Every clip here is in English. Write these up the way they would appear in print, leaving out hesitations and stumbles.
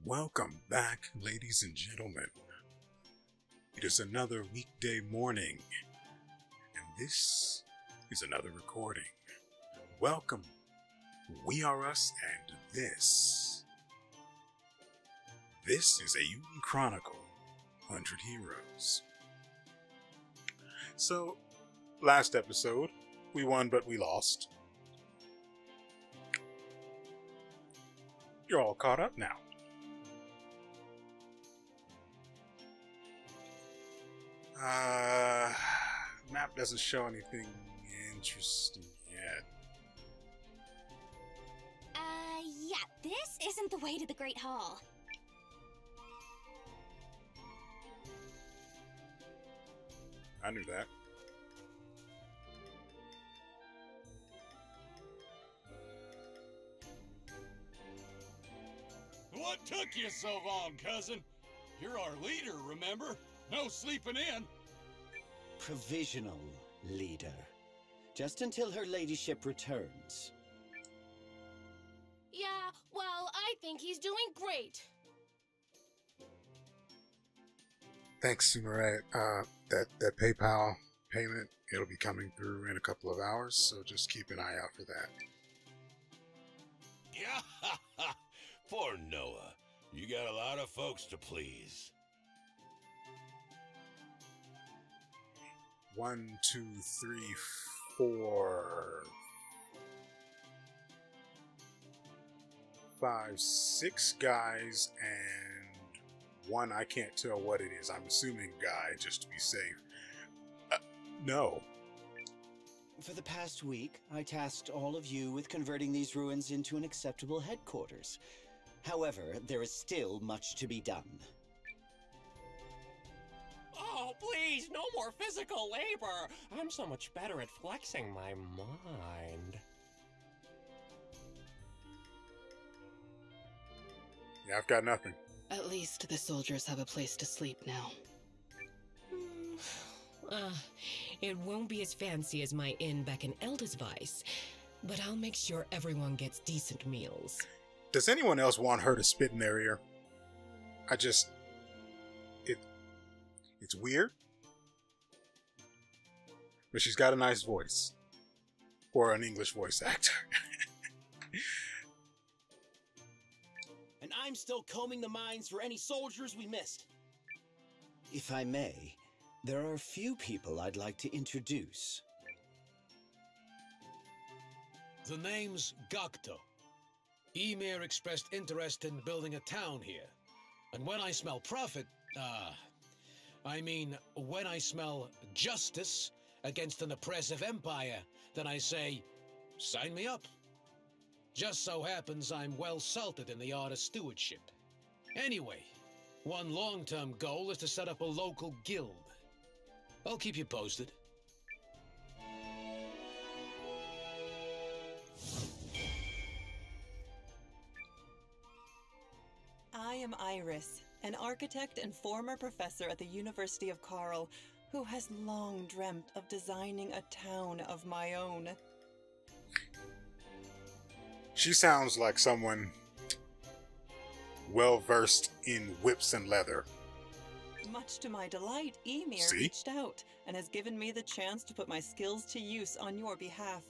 Welcome back, ladies and gentlemen. It is another weekday morning, and this is another recording. Welcome, WeArEuS, and this is Eiyuden Chronicle, 100 Heroes. So, last episode, we won but we lost. You're all caught up now. Map doesn't show anything interesting yet. Yeah, this isn't the way to the Great Hall. I knew that. What took you so long, cousin? You're our leader, remember? No sleeping in. Provisional leader. Just until her ladyship returns. Yeah, well, I think he's doing great. Thanks, Sumaret. That PayPal payment, it'll be coming through in a couple of hours, so just keep an eye out for that. Yeah, poor Noah. You got a lot of folks to please. 1, 2, 3, 4, 5, 6 guys, and one I can't tell what it is. I'm assuming guy, just to be safe. No. For the past week, I tasked all of you with converting these ruins into an acceptable headquarters. However, there is still much to be done. Oh, please, no more physical labor. I'm so much better at flexing my mind. Yeah, I've got nothing. At least the soldiers have a place to sleep now. It won't be as fancy as my inn back in Eldesweiss, but I'll make sure everyone gets decent meals. Does anyone else want her to spit in their ear? It's weird, but she's got a nice voice for an English voice actor. And I'm still combing the mines for any soldiers we missed. If I may, there are a few people I'd like to introduce. The name's Gokto. Ymir expressed interest in building a town here. And when I smell profit, when I smell justice against an oppressive empire, then I say, sign me up. Just so happens I'm well salted in the art of stewardship. Anyway, one long-term goal is to set up a local guild. I'll keep you posted. I am Iris, an architect and former professor at the University of Karl, who has long dreamt of designing a town of my own. She sounds like someone well-versed in whips and leather. Much to my delight, Ymir reached out and has given me the chance to put my skills to use on your behalf.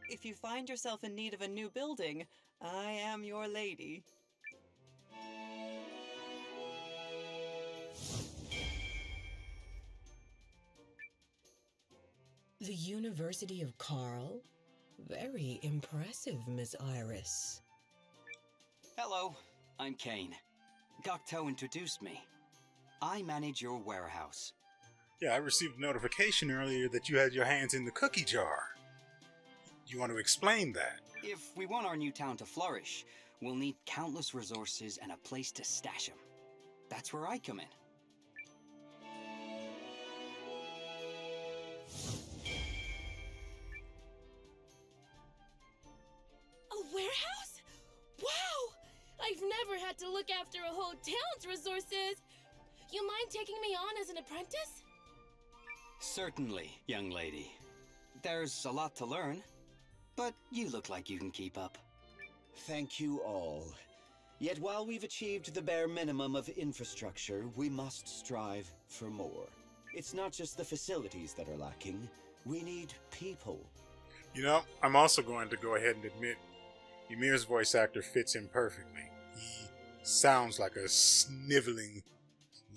If you find yourself in need of a new building, I am your lady. The University of Karl? Very impressive, Miss Iris. Hello, I'm Kane. Gokto introduced me. I manage your warehouse. Yeah, I received a notification earlier that you had your hands in the cookie jar. You want to explain that? If we want our new town to flourish, we'll need countless resources and a place to stash them. That's where I come in. A warehouse? Wow! I've never had to look after a whole town's resources. You mind taking me on as an apprentice? Certainly, young lady. There's a lot to learn, but you look like you can keep up. Thank you all. Yet while we've achieved the bare minimum of infrastructure, we must strive for more. It's not just the facilities that are lacking. We need people. You know, I'm also going to go ahead and admit Ymir's voice actor fits in perfectly. He sounds like a sniveling,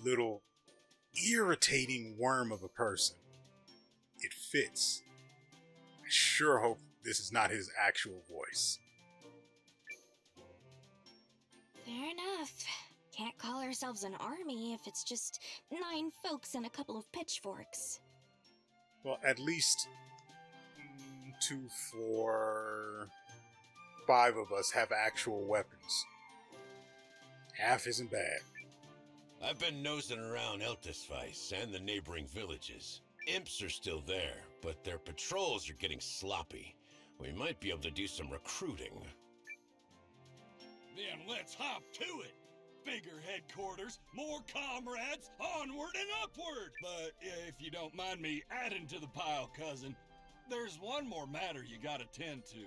little, irritating worm of a person. It fits. I sure hope this is not his actual voice. Fair enough. Can't call ourselves an army if it's just 9 folks and a couple of pitchforks. Well, at least 2, 4, 5 of us have actual weapons. Half isn't bad. I've been nosing around Eltisvice and the neighboring villages. Imps are still there, but their patrols are getting sloppy. We might be able to do some recruiting. Then let's hop to it. Bigger headquarters, more comrades, onward and upward. But if you don't mind me adding to the pile, cousin, there's one more matter you gotta tend to.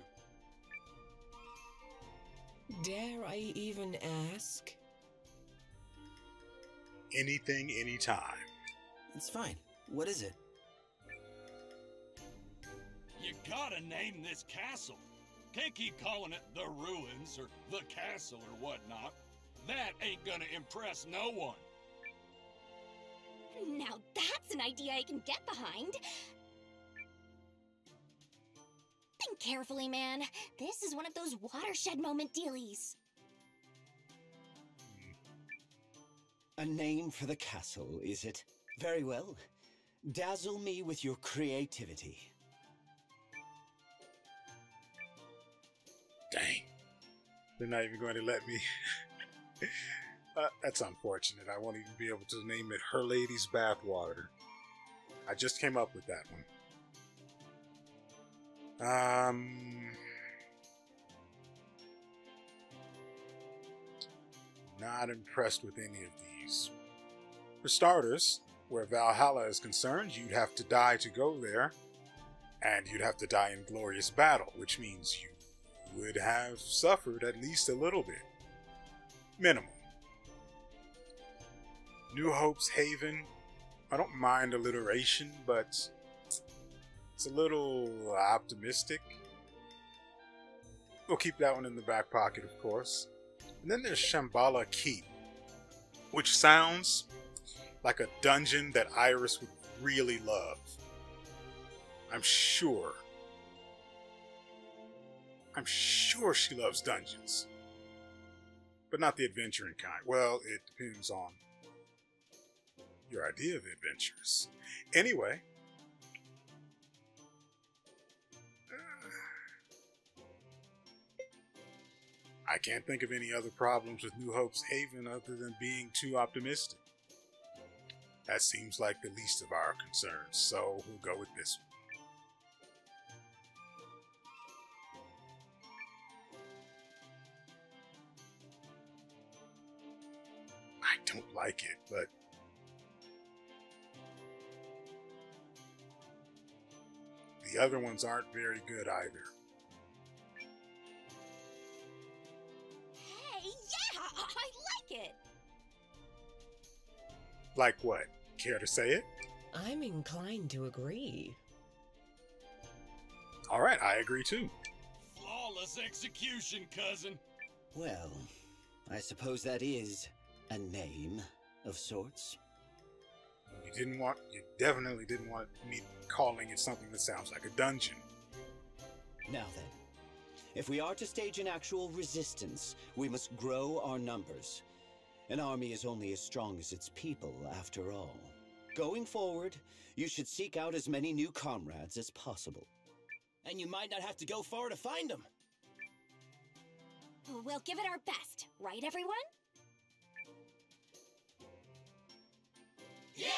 Dare I even ask? Anything, anytime. It's fine. What is it? You gotta name this castle. Can't keep calling it the ruins or the castle or whatnot. That ain't gonna impress no one. Now that's an idea I can get behind. Think carefully, man. This is one of those watershed moment dealies. A name for the castle, is it? Very well. Dazzle me with your creativity. Dang. They're not even going to let me. That's unfortunate. I won't even be able to name it Her Lady's Bathwater. I just came up with that one. Not impressed with any of these. For starters, where Valhalla is concerned, you'd have to die to go there, and you'd have to die in glorious battle, which means you would have suffered at least a little bit. Minimum. New Hope's Haven, I don't mind alliteration, but it's a little optimistic. We'll keep that one in the back pocket, of course. And then there's Shambhala Keep, which sounds like a dungeon that Iris would really love. I'm sure she loves dungeons. But not the adventuring kind. Well, it depends on your idea of adventures. Anyway. I can't think of any other problems with New Hope's Haven other than being too optimistic. That seems like the least of our concerns, so we'll go with this one. I don't like it, but the other ones aren't very good either. Hey, yeah, I like it. Like what? Care to say it? I'm inclined to agree. All right, I agree too. Flawless execution, cousin. Well, I suppose that is a name of sorts. You definitely didn't want me calling it something that sounds like a dungeon. Now then, if we are to stage an actual resistance, we must grow our numbers. An army is only as strong as its people, after all. Going forward, you should seek out as many new comrades as possible. And you might not have to go far to find them. We'll give it our best, right, everyone? Yeah!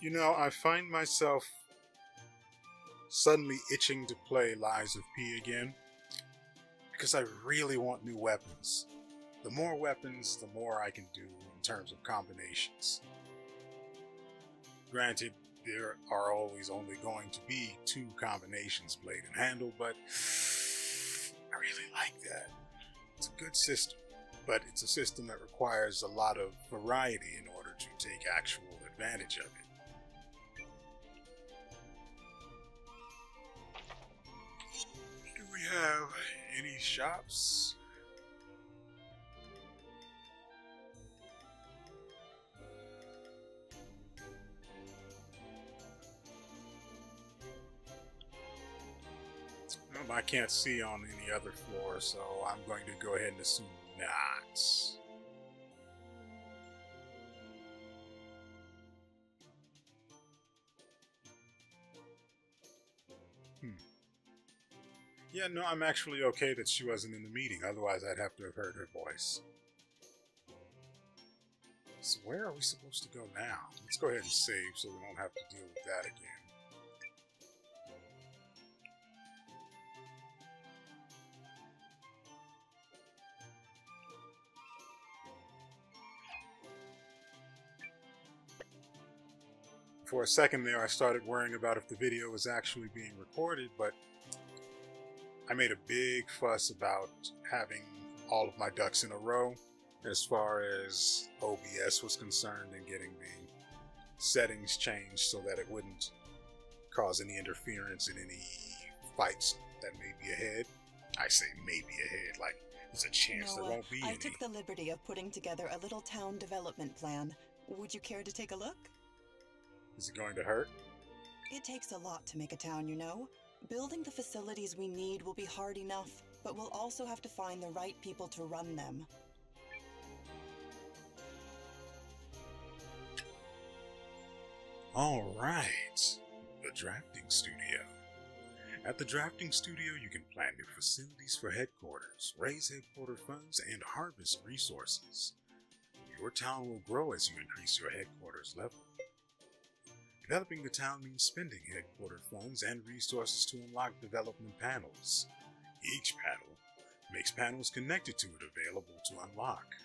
You know, I find myself suddenly itching to play Lies of P again, because I really want new weapons. The more weapons, the more I can do in terms of combinations. Granted, there are always only going to be 2 combinations played and handled, but I really like that. It's a good system, but it's a system that requires a lot of variety in order to take actual advantage of it. Do we have any shops? I can't see on any other floor, so I'm going to go ahead and assume not. Yeah, no, I'm actually okay that she wasn't in the meeting, otherwise I'd have to have heard her voice. So where are we supposed to go now? Let's go ahead and save so we don't have to deal with that again. For a second there, I started worrying about if the video was actually being recorded, but I made a big fuss about having all of my ducks in a row as far as OBS was concerned and getting the settings changed so that it wouldn't cause any interference in any fights that may be ahead. I say maybe ahead, like there's a chance there won't be any. I took the liberty of putting together a little town development plan. Would you care to take a look? Is it going to hurt? It takes a lot to make a town, you know. Building the facilities we need will be hard enough, but we'll also have to find the right people to run them. All right, the drafting studio. At the drafting studio, you can plan new facilities for headquarters, raise headquarter funds, and harvest resources. Your town will grow as you increase your headquarters level. Developing the town means spending headquarter funds and resources to unlock development panels. Each panel makes panels connected to it available to unlock.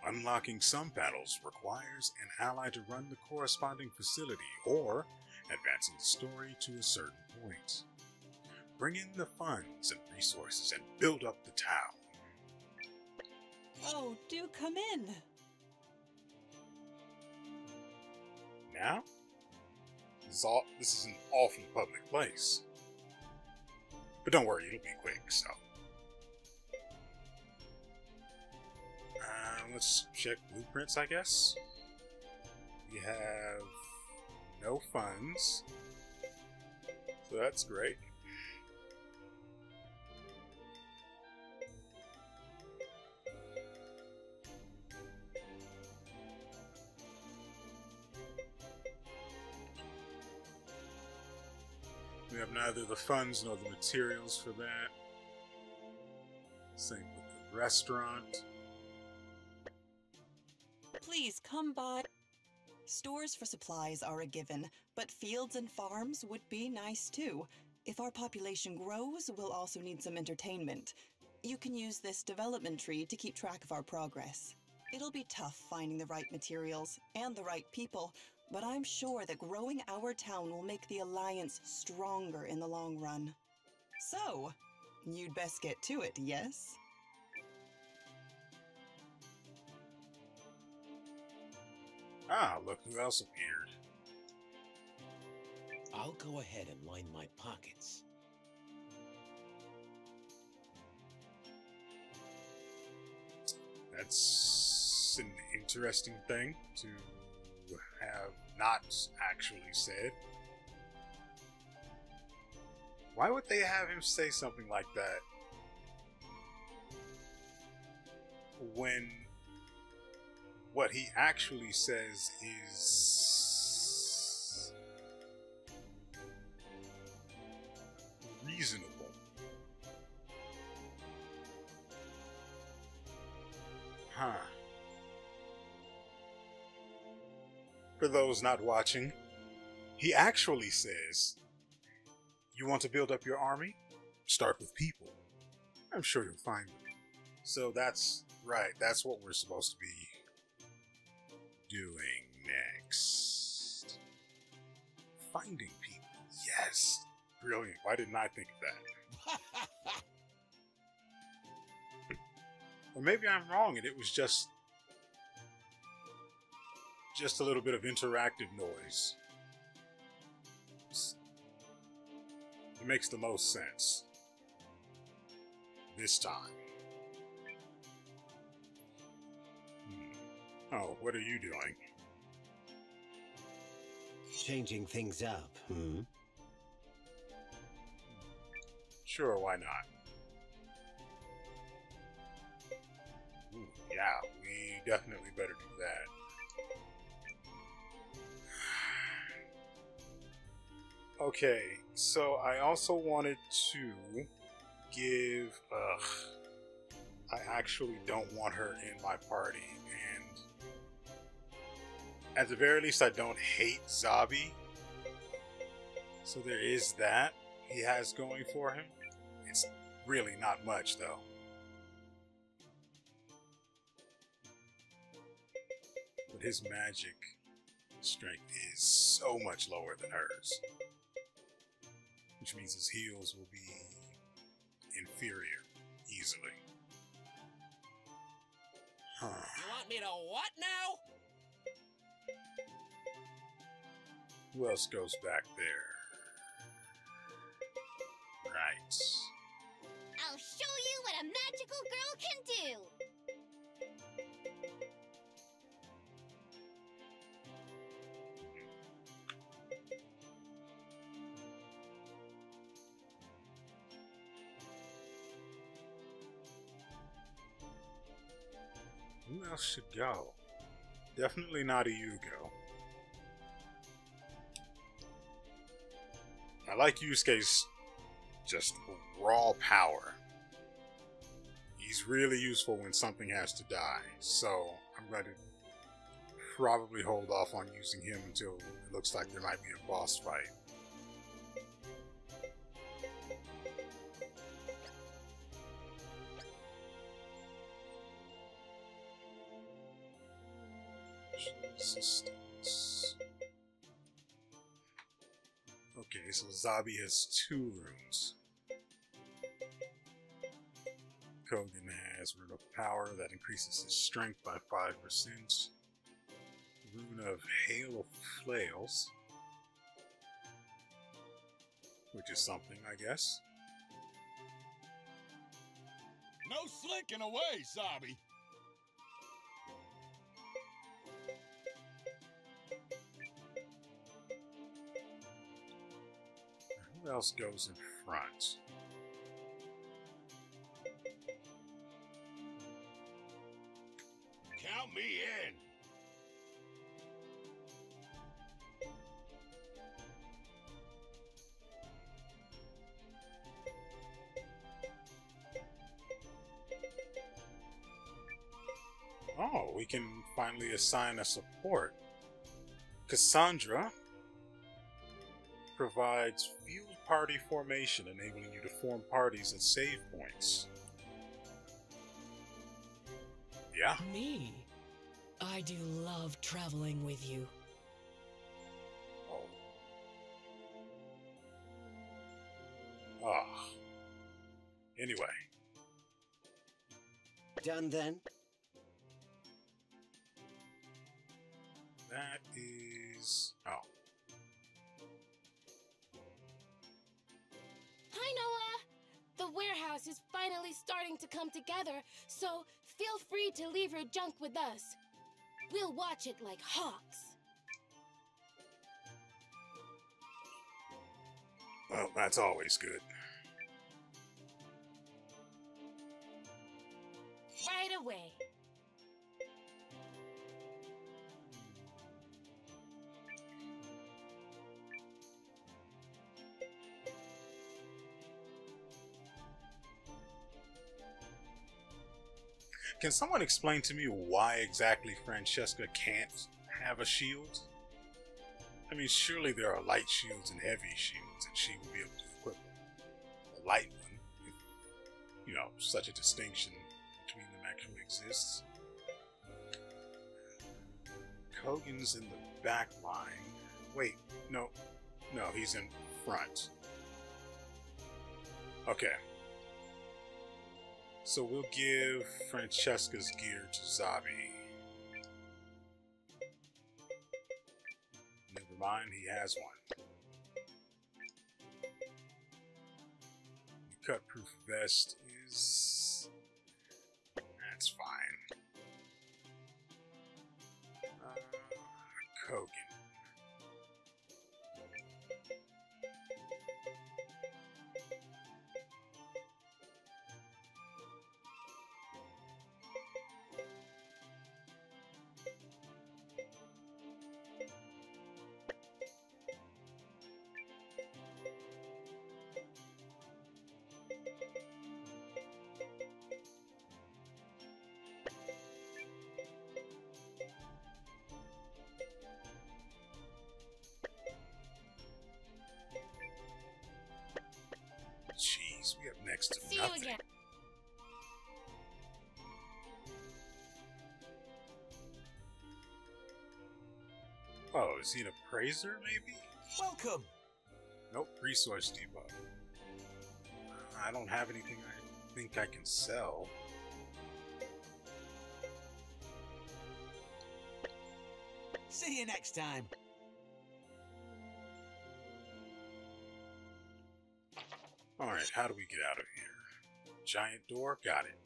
Unlocking some panels requires an ally to run the corresponding facility or advancing the story to a certain point. Bring in the funds and resources and build up the town. Oh, do come in. Now? This is an awfully public place. But don't worry, it'll be quick, so. Let's check blueprints, I guess. We have no funds, so that's great. We have neither the funds nor the materials for that. Same with the restaurant. Please come by. Stores for supplies are a given, but fields and farms would be nice too. If our population grows, we'll also need some entertainment. You can use this development tree to keep track of our progress. It'll be tough finding the right materials and the right people, but I'm sure that growing our town will make the Alliance stronger in the long run. So, you'd best get to it, yes? Ah, look who else appeared. I'll go ahead and line my pockets. That's an interesting thing to have not actually said. Why would they have him say something like that when what he actually says is reasonable? Huh. For those not watching, he actually says, you want to build up your army? Start with people. I'm sure you'll find them. So that's right, that's what we're supposed to be doing next. Brilliant. Why didn't I think of that? Or maybe I'm wrong and it was just a little bit of interactive noise. It makes the most sense this time. Oh, what are you doing? Changing things up, Sure, why not? Ooh, yeah, we definitely better do that. Okay, so I also wanted to give... I actually don't want her in my party, and at the very least I don't hate Zabi. So there is that he has going for him. It's really not much, though. But his magic strength is so much lower than hers. Which means his heals will be inferior, easily. Huh. You want me to what now? Who else goes back there? Right. I'll show you what a magical girl can do! Who else should go? Definitely not Yugo. I like Yusuke's just raw power. He's really useful when something has to die, so I'm going to probably hold off on using him until it looks like there might be a boss fight. Resistance. Okay, so Zabi has 2 runes. Kogan has Rune of Power that increases his strength by 5%. Rune of Hail of Flails, which is something, I guess. No slinking away, Zabi! Who else goes in front? Count me in! Oh, we can finally assign a support. Cassandra provides field party formation, enabling you to form parties at save points. Yeah? Me? I do love traveling with you. Oh. Ah. Anyway. Done then? That is... Oh. Hi, Noah! The warehouse is finally starting to come together, so feel free to leave your junk with us. We'll watch it like hawks. Well, that's always good. Right away. Can someone explain to me why exactly Francesca can't have a shield? I mean, surely there are light shields and heavy shields, and she would be able to equip a light one if, you know, such a distinction between them actually exists. Kogan's in the back line. Wait, no, he's in front. Okay. So we'll give Francesca's gear to Zabi. Never mind, he has one. The cut-proof vest is... that's fine. Kogan. Jeez, we have next to See nothing. you again. Oh, is he an appraiser, maybe? Welcome! Nope, resource depot. I don't have anything I think I can sell. See you next time. Alright, how do we get out of here? Giant door? Got it.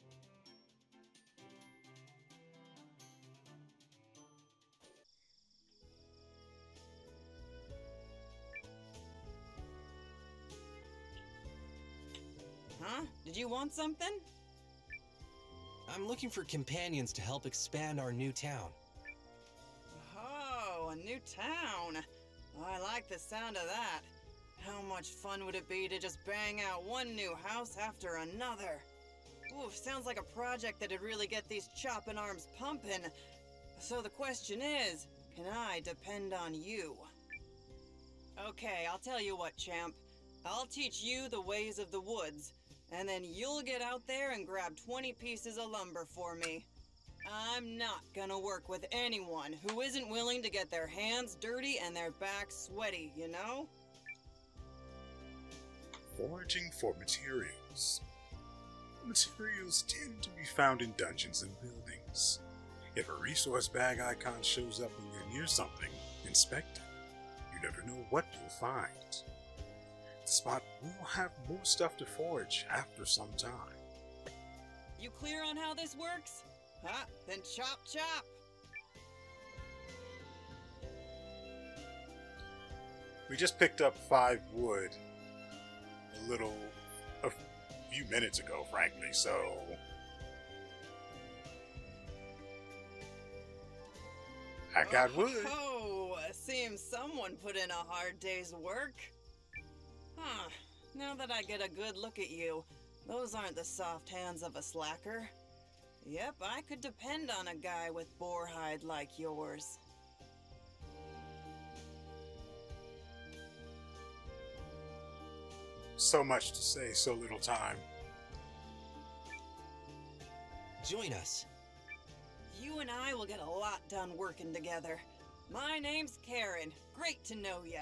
Huh? Did you want something? I'm looking for companions to help expand our new town. Oh, a new town. I like the sound of that. How much fun would it be to just bang out one new house after another? Ooh, sounds like a project that'd really get these chopping arms pumping. So the question is, can I depend on you? Okay, I'll tell you what, champ. I'll teach you the ways of the woods, and then you'll get out there and grab 20 pieces of lumber for me. I'm not gonna work with anyone who isn't willing to get their hands dirty and their backs sweaty, you know? Foraging for materials. Materials tend to be found in dungeons and buildings. If a resource bag icon shows up when you're near something, inspect it. You never know what you'll find. The spot will have more stuff to forage after some time. You clear on how this works? Huh? Then chop chop! We just picked up 5 wood a few minutes ago, frankly, so... I got wood. Oh, seems someone put in a hard day's work. Huh, now that I get a good look at you, those aren't the soft hands of a slacker. Yep, I could depend on a guy with boar hide like yours. So much to say, so little time. Join us. You and I will get a lot done working together. My name's Karen. Great to know ya.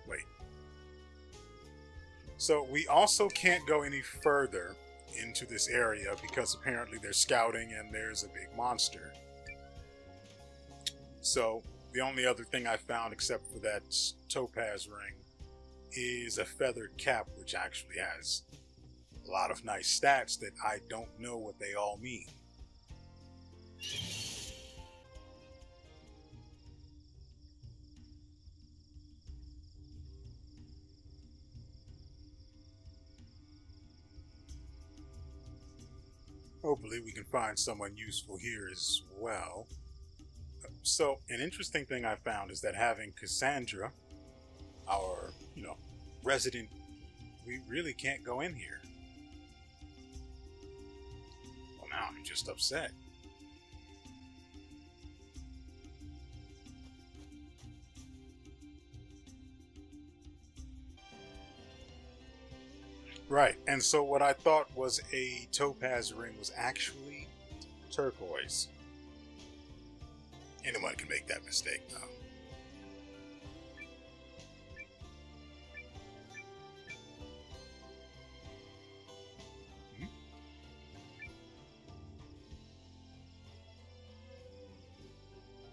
Wait. So we also can't go any further into this area because apparently they're scouting and there's a big monster. So the only other thing I found except for that topaz ring is a feathered cap, which actually has a lot of nice stats that I don't know what they all mean. Hopefully we can find someone useful here as well. So, an interesting thing I found is that having Cassandra, our, resident, we really can't go in here. Well, now I'm just upset. Right, and so what I thought was a topaz ring was actually turquoise. Anyone can make that mistake, though.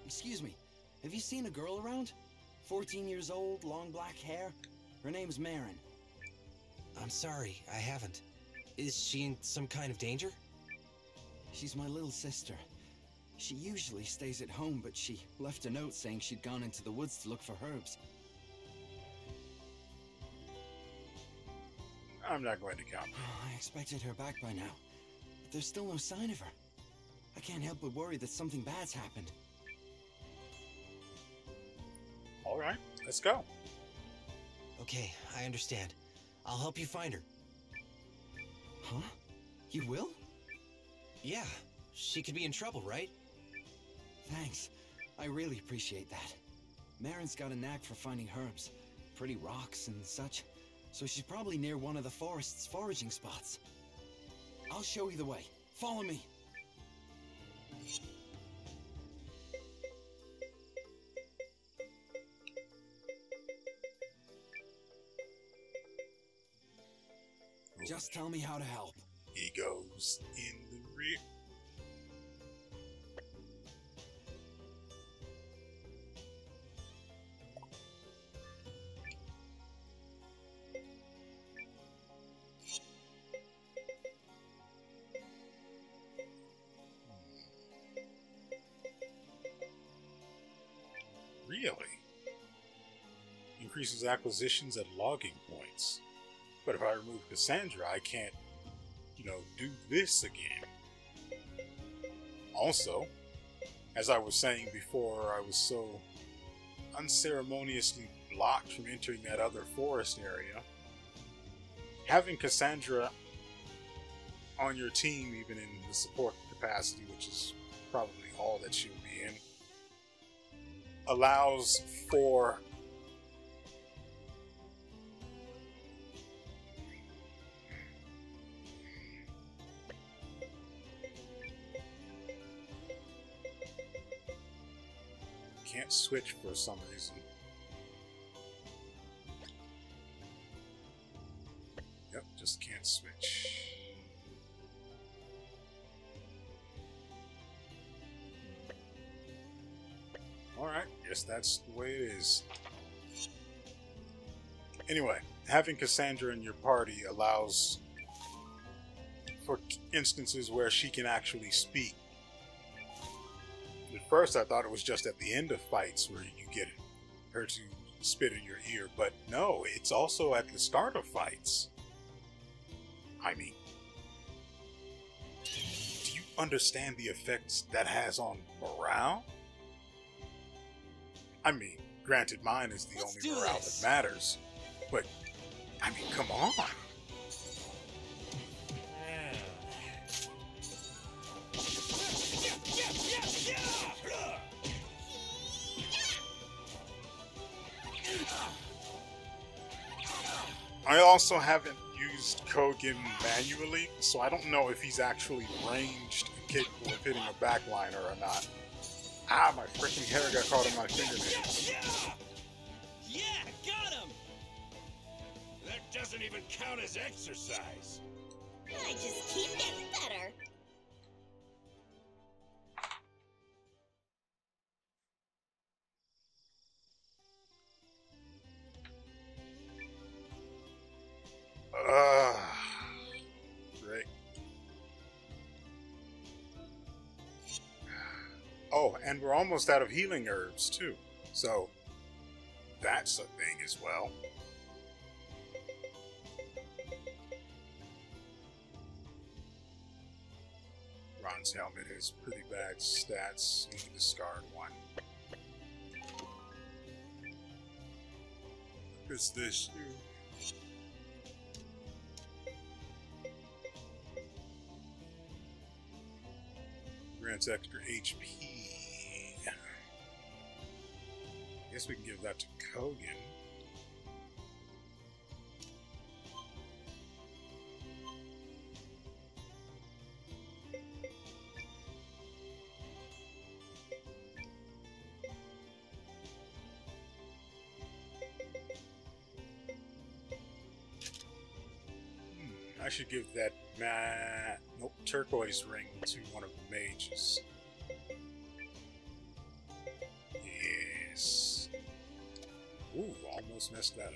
Excuse me, have you seen a girl around? 14 years old, long black hair. Her name's Marin. I'm sorry, I haven't. Is she in some kind of danger? She's my little sister. She usually stays at home, but she left a note saying she'd gone into the woods to look for herbs. I'm not going to count. I expected her back by now, but there's still no sign of her. I can't help but worry that something bad's happened. All right, let's go. Okay, I understand. I'll help you find her. Huh? You will? Yeah, she could be in trouble, right? Thanks. I really appreciate that. Marin's got a knack for finding herbs, pretty rocks and such, so she's probably near one of the forest's foraging spots. I'll show you the way. Follow me. Just tell me how to help. He goes in the rear. Really? Increases acquisitions at logging points. But if I remove Cassandra, I can't, do this again. Also, as I was saying before, I was so unceremoniously blocked from entering that other forest area. Having Cassandra on your team, even in the support capacity, which is probably all that she'll be in, allows for can't switch for some reason. Yep, just can't switch. Alright, guess that's the way it is. Anyway, having Cassandra in your party allows for instances where she can actually speak. At first I thought it was just at the end of fights where you get her to spit in your ear, but no, it's also at the start of fights. I mean, do you understand the effects that has on morale? I mean, granted mine is the only morale that matters, but I mean, come on. I also haven't used Kogan manually, so I don't know if he's actually ranged and capable of hitting a backliner or not. Ah, my freaking hair got caught in my fingernails. Yeah, got him! That doesn't even count as exercise. I just keep getting better. Great. Oh, and we're almost out of healing herbs, too. So, that's a thing as well. Ron's helmet has pretty bad stats. You can discard one. What's this? Grants extra HP. Guess we can give that to Kogan. I should give that turquoise ring to one of the mages. Yes. Ooh, almost messed that up.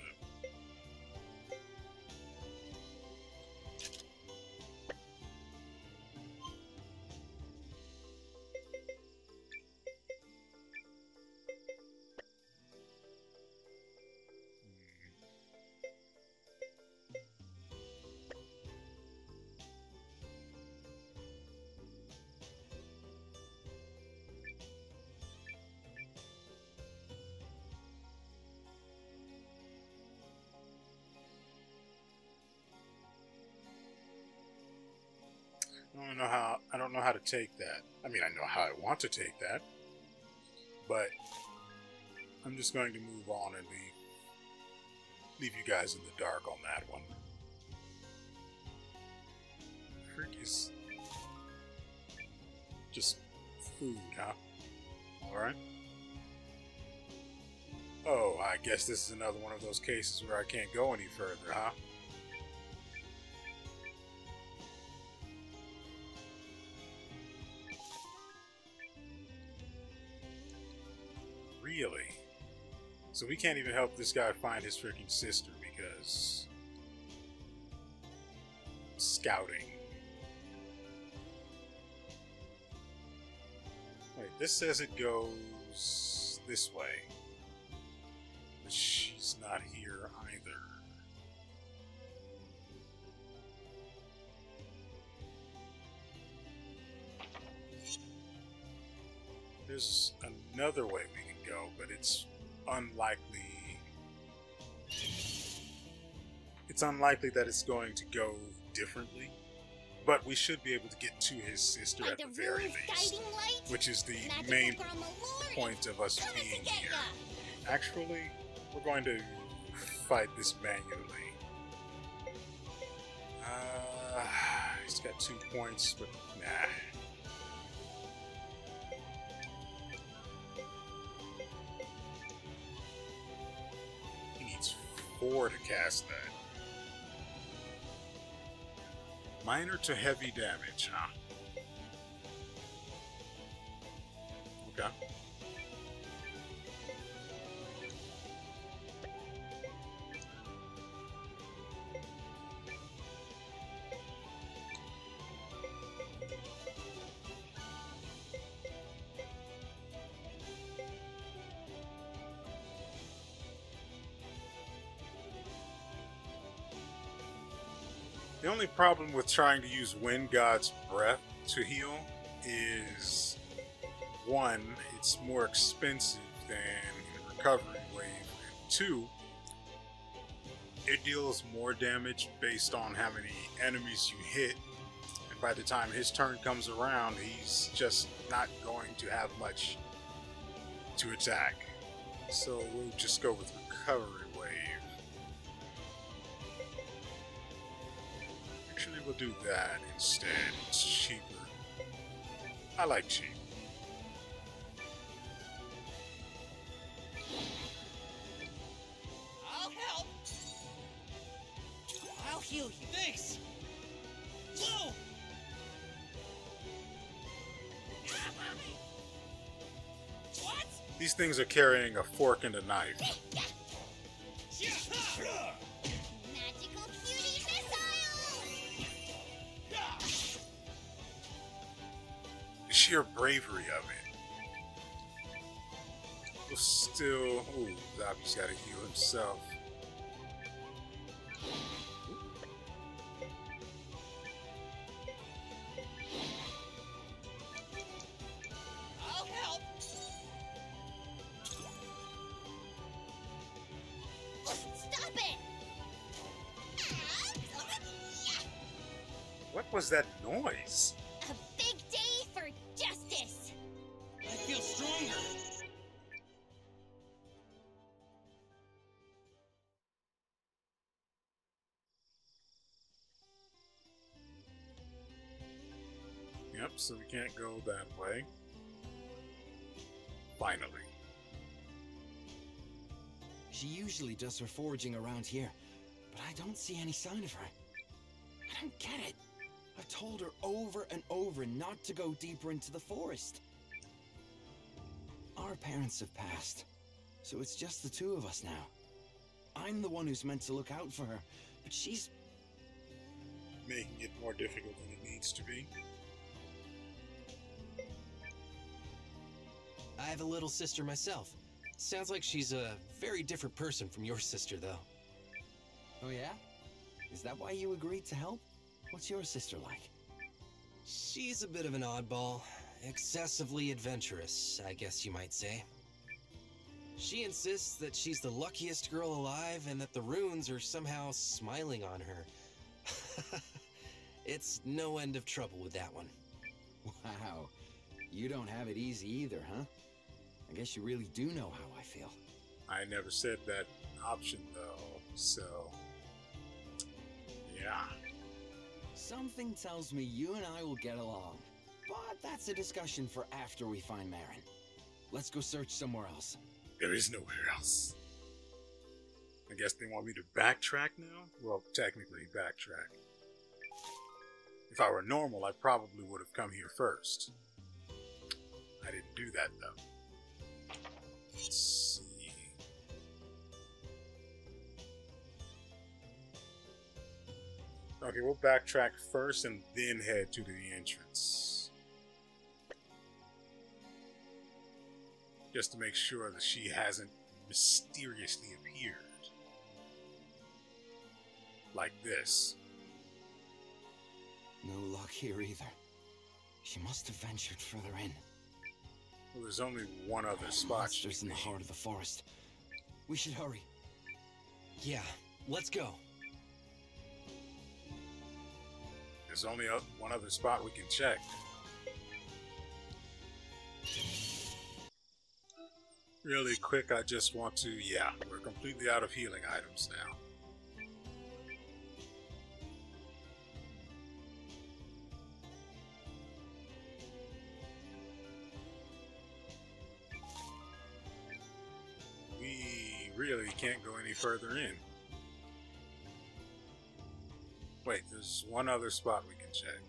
I don't know how to take that. I mean, I know how I want to take that, but I'm just going to move on and leave you guys in the dark on that one. Frick is just food, huh? Alright. Oh, I guess this is another one of those cases where I can't go any further, huh? Really? So we can't even help this guy find his freaking sister because... scouting. Wait, this says it goes this way. But she's not here either. There's another way we can go, but it's unlikely. It's unlikely that it's going to go differently. But we should be able to get to his sister at the very least, which is the main point of us being here. Actually, we're going to fight this manually. He's got 2 points, but nah. He needs 4 to cast that. Minor to heavy damage, huh? Okay. The only problem with trying to use Wind God's Breath to heal is, 1, it's more expensive than Recovery Wave, and 2, it deals more damage based on how many enemies you hit, and by the time his turn comes around, he's just not going to have much to attack. So we'll just go with Recovery Wave. Actually, we'll do that instead. It's cheaper. I like cheap. I'll help. I'll heal you. Thanks. Whoa! What? These things are carrying a fork and a knife. Magical cutie missile! The sheer bravery of it. We'll still... Ooh, Zabi's gotta heal himself. I'll help. Stop it! What was that noise? A big day for justice! I feel stronger. Yep, so we can't go that way. Finally. She usually does her foraging around here, but I don't see any sign of her. And can't get it. I've told her over and over not to go deeper into the forest. Our parents have passed, so it's just the two of us now. I'm the one who's meant to look out for her, but she's making it more difficult than it needs to be. I have a little sister myself. Sounds like she's a very different person from your sister, though. Oh yeah? Is that why you agreed to help? What's your sister like? She's a bit of an oddball. Excessively adventurous, I guess you might say. She insists that she's the luckiest girl alive and that the runes are somehow smiling on her. It's no end of trouble with that one. Wow. You don't have it easy either, huh? I guess you really do know how I feel. I never said that option, though, so... yeah. Something tells me you and I will get along. But that's a discussion for after we find Marin. Let's go search somewhere else. There is nowhere else. I guess they want me to backtrack now? Well, technically backtrack. If I were normal, I probably would have come here first. I didn't do that, though. Let's see. Okay, we'll backtrack first and then head to the entrance. Just to make sure that she hasn't mysteriously appeared. Like this. No luck here either. She must have ventured further in. Well, there's only one other spot. Monsters in the heart of the forest. We should hurry. Yeah, let's go. There's only one other spot we can check. Really quick, I just want to... yeah, we're completely out of healing items now. We really can't go any further in. Wait, there's one other spot we can check.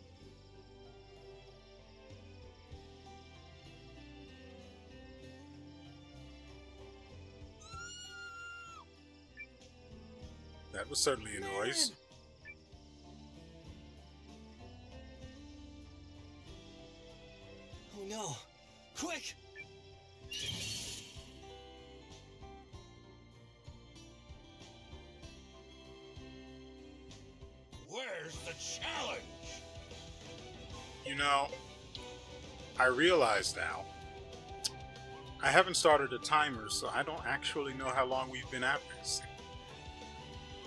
That was certainly a noise. Oh no! Quick! Where's the challenge? You know, I realize now, I haven't started a timer, so I don't actually know how long we've been at this.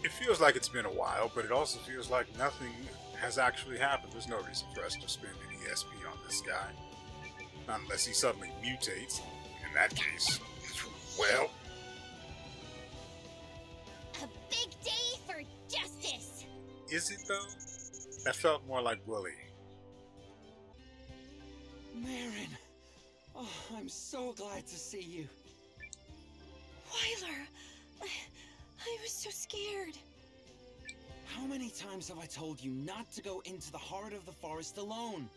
It feels like it's been a while, but it also feels like nothing has actually happened. There's no reason for us to spend any SP on this guy. Unless he suddenly mutates. In that case, well... A big day for justice! Is it, though? That felt more like bully. Marin! Oh, I'm so glad to see you. Wyler! I was so scared. How many times have I told you not to go into the heart of the forest alone?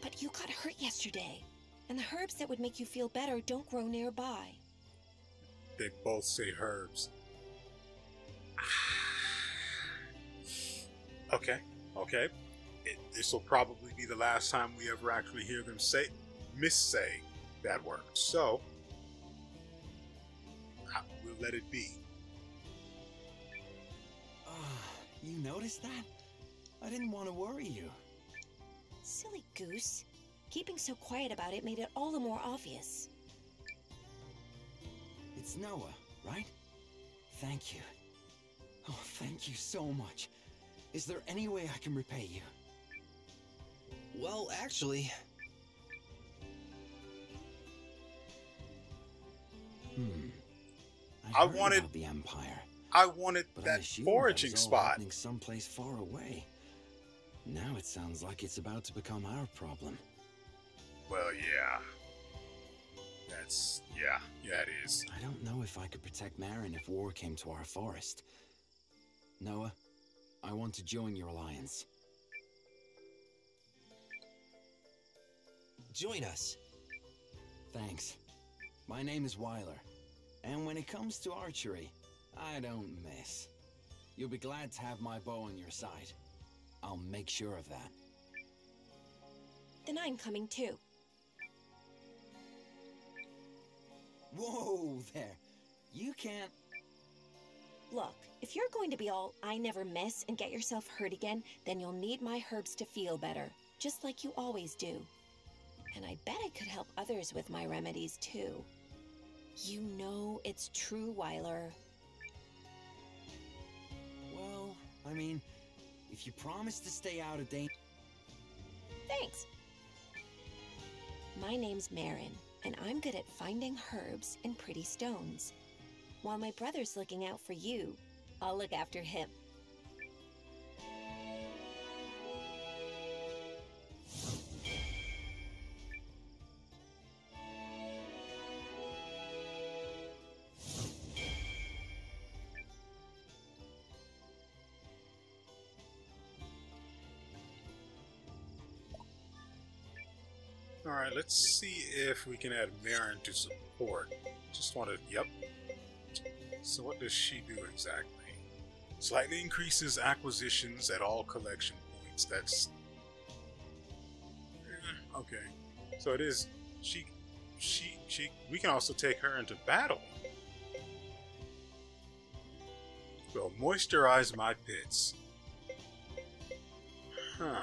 But you got hurt yesterday, and the herbs that would make you feel better don't grow nearby. They both say herbs. Okay. This will probably be the last time we ever actually hear them missay that word. So, we'll let it be. You noticed that? I didn't want to worry you. Silly goose. Keeping so quiet about it made it all the more obvious. It's Noah, right? Thank you. Oh, thank you so much. Is there any way I can repay you? Well, actually... I wanted the Empire. I wanted but that I foraging spot. Happening someplace far away. Now it sounds like it's about to become our problem. Well, yeah. Yeah, it is. I don't know if I could protect Marin if war came to our forest. Noah, I want to join your alliance. Join us. Thanks. My name is Weiler, and when it comes to archery, I don't miss. You'll be glad to have my bow on your side. I'll make sure of that. Then I'm coming too. Whoa there! You can't... Look, if you're going to be all I never miss and get yourself hurt again, then you'll need my herbs to feel better, just like you always do. And I bet I could help others with my remedies too. You know it's true, Weiler. Well, I mean, if you promise to stay out of danger... Thanks. My name's Marin, and I'm good at finding herbs and pretty stones. While my brother's looking out for you, I'll look after him. Alright, let's see if we can add Marin to support. Just want to... Yep. So what does she do exactly? Slightly increases acquisitions at all collection points. That's... okay. So it is... We can also take her into battle. So moisturize my pits. Huh.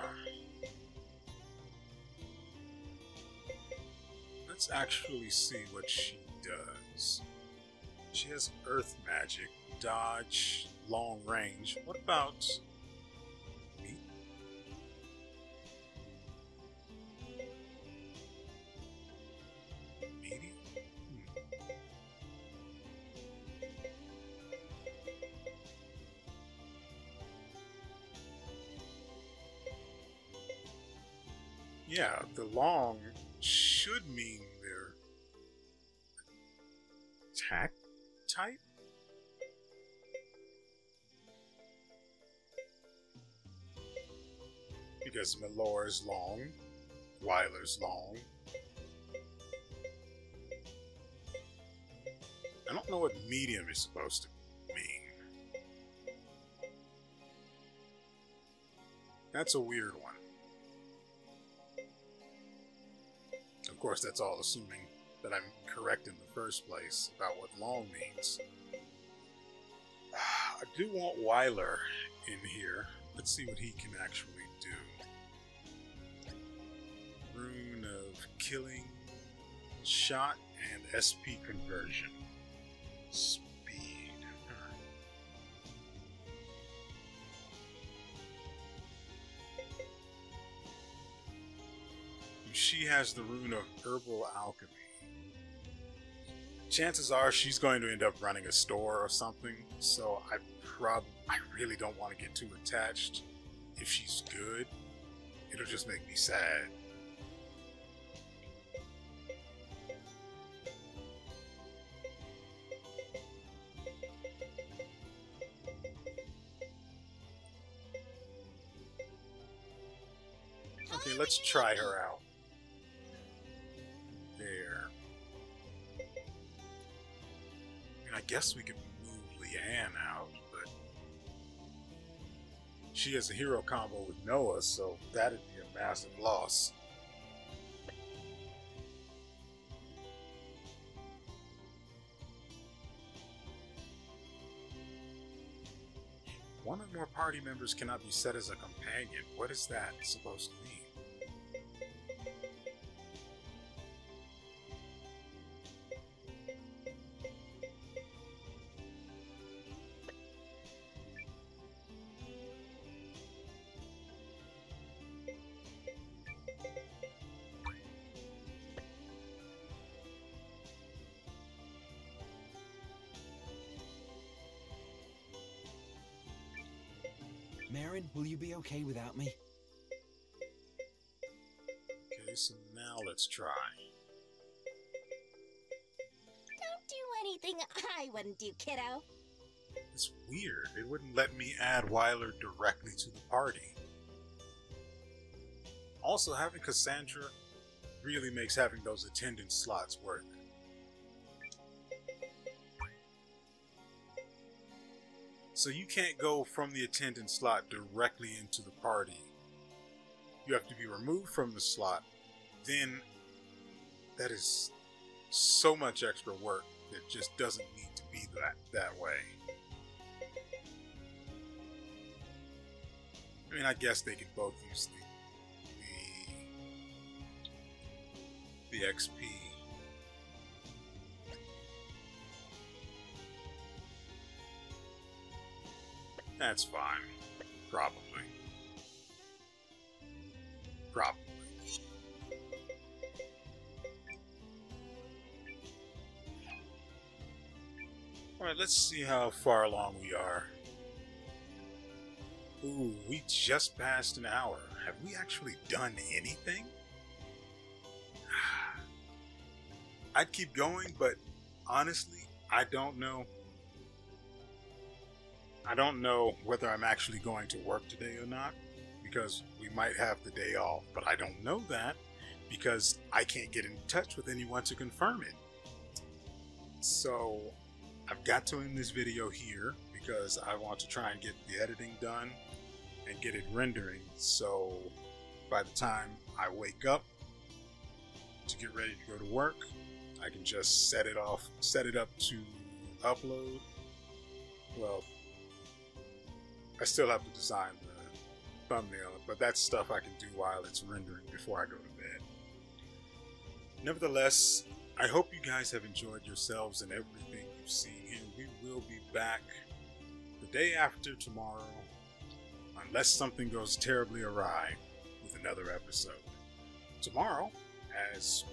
Let's actually see what she does. She has earth magic, dodge, long range. What about me? Medium? Yeah, the long should mean their attack type? Because Milor's long, Weiler's long. I don't know what medium is supposed to mean. That's a weird one. Of course, that's all assuming that I'm correct in the first place about what long means. I do want Weiler in here. Let's see what he can actually do. Rune of killing, shot, and SP conversion. Speed. She has the rune of herbal alchemy. Chances are she's going to end up running a store or something, so I really don't want to get too attached. If she's good, it'll just make me sad. Okay, let's try her out. There. I guess we could move Leanne out, but she has a hero combo with Noah, so that'd be a massive loss. One or more party members cannot be set as a companion. What is that supposed to mean? Marin, will you be okay without me? Okay, so now let's try. Don't do anything I wouldn't do, kiddo. It's weird. It wouldn't let me add Weiler directly to the party. Also, having Cassandra really makes having those attendance slots worth it. So you can't go from the attendance slot directly into the party. You have to be removed from the slot. Then that is so much extra work that just doesn't need to be that way. I mean, I guess they could both use the XP. That's fine. Probably. Alright, let's see how far along we are. Ooh, we just passed an hour. Have we actually done anything? I'd keep going, but honestly, I don't know. I don't know whether I'm actually going to work today or not, because we might have the day off, but I don't know that because I can't get in touch with anyone to confirm it. So I've got to end this video here because I want to try and get the editing done and get it rendering, so by the time I wake up to get ready to go to work, I can just set it up to upload. Well, I still have to design the thumbnail, but that's stuff I can do while it's rendering before I go to bed. Nevertheless, I hope you guys have enjoyed yourselves and everything you've seen here. We will be back the day after tomorrow, unless something goes terribly awry, with another episode. Tomorrow, as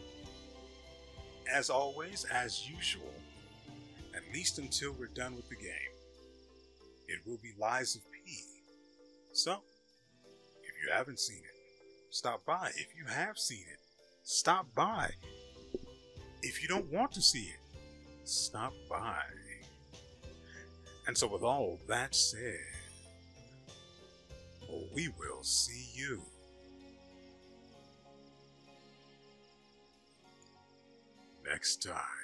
always, as usual, at least until we're done with the game, it will be Lies of P. So, if you haven't seen it, stop by. If you have seen it, stop by. If you don't want to see it, stop by. And so with all that said, we will see you next time.